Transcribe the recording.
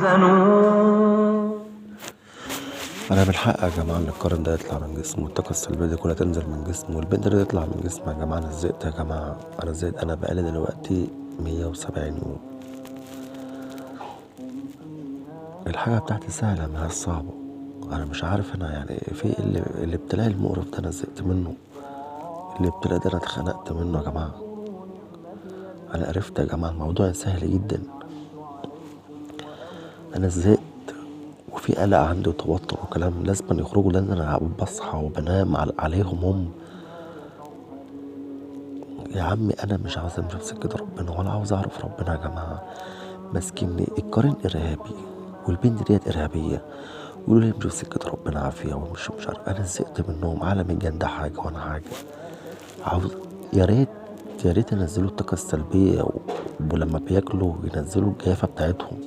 يحزنون. انا من حق يا جماعه ان القرن ده يطلع من جسمه والطاقه السلبيه دي كلها تنزل من جسمه والبنت دي تطلع من جسمه. يا جماعه انا زهقت، يا جماعه انا زهقت. انا بقالي دلوقتي 170 يوم. الحاجه بتاعتي سهله ما هي صعبه. انا مش عارف انا يعني في الابتلاء المقرف ده انا زهقت منه. الابتلاء ده انا اتخنقت منه يا جماعه. انا عرفت يا جماعه الموضوع سهل جدا. انا زهقت وفي قلق عندي وتوتر وكلام لازم يخرجوا، لان انا بصحى وبنام عليهم هم. يا عمي انا مش عاوز امشي في سكه ربنا ولا عاوز اعرف ربنا يا جماعه. ماسكني القرين ارهابي والبنت ديت ارهابيه، يقولوا لي امشي في سكه ربنا عافيه ومش مش عارف. انا زهقت منهم. عالم الجن ده حاجه وانا حاجه. عاوز يا ريت يا ريت ينزلوا الطاقه السلبيه ولما بياكلوا ينزلوا الجافه بتاعتهم.